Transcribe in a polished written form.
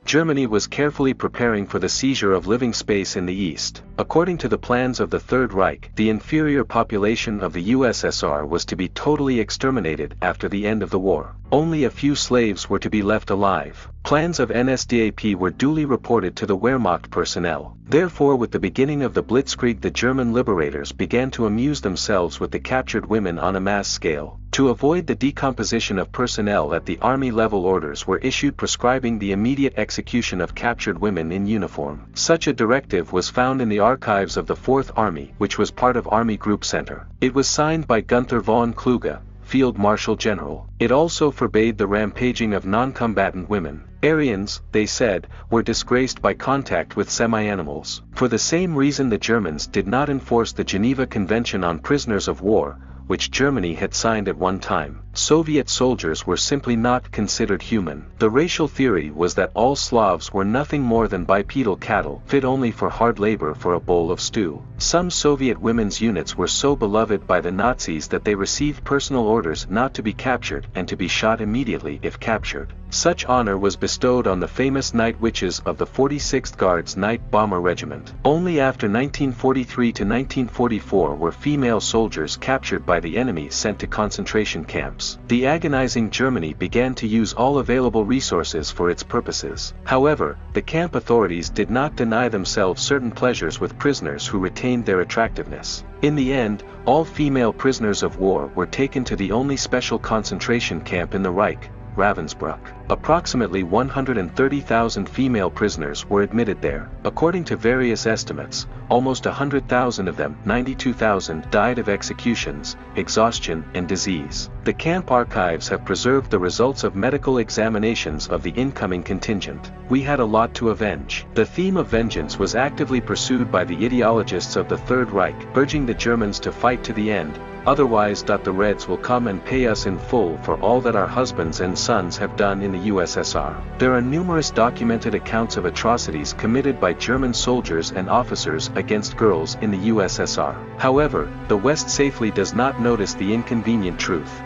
Germany was carefully preparing for the seizure of living space in the East. According to the plans of the Third Reich, the inferior population of the USSR was to be totally exterminated after the end of the war. Only a few slaves were to be left alive. Plans of NSDAP were duly reported to the Wehrmacht personnel. Therefore, with the beginning of the Blitzkrieg, the German liberators began to amuse themselves with the captured women on a mass scale. To avoid the decomposition of personnel at the army level, orders were issued prescribing the immediate execution of captured women in uniform. Such a directive was found in the archives of the 4th Army, which was part of Army Group Center. It was signed by Gunther von Kluge, Field Marshal General. It also forbade the rampaging of non-combatant women. Aryans, they said, were disgraced by contact with semi-animals. For the same reason, the Germans did not enforce the Geneva Convention on Prisoners of War, which Germany had signed at one time. Soviet soldiers were simply not considered human. The racial theory was that all Slavs were nothing more than bipedal cattle, fit only for hard labor for a bowl of stew. Some Soviet women's units were so beloved by the Nazis that they received personal orders not to be captured and to be shot immediately if captured. Such honor was bestowed on the famous night witches of the 46th Guards Night Bomber Regiment. Only after 1943 to 1944 were female soldiers captured by the enemy sent to concentration camps. The agonizing Germany began to use all available resources for its purposes. However, the camp authorities did not deny themselves certain pleasures with prisoners who retained their attractiveness. In the end, all female prisoners of war were taken to the only special concentration camp in the Reich, Ravensbrück. Approximately 130,000 female prisoners were admitted there. According to various estimates, almost 100,000 of them, 92,000, died of executions, exhaustion, and disease. The camp archives have preserved the results of medical examinations of the incoming contingent. We had a lot to avenge. The theme of vengeance was actively pursued by the ideologists of the Third Reich, urging the Germans to fight to the end. Otherwise, the Reds will come and pay us in full for all that our husbands and sons have done in the USSR. There are numerous documented accounts of atrocities committed by German soldiers and officers against girls in the USSR. However, the West safely does not notice the inconvenient truth.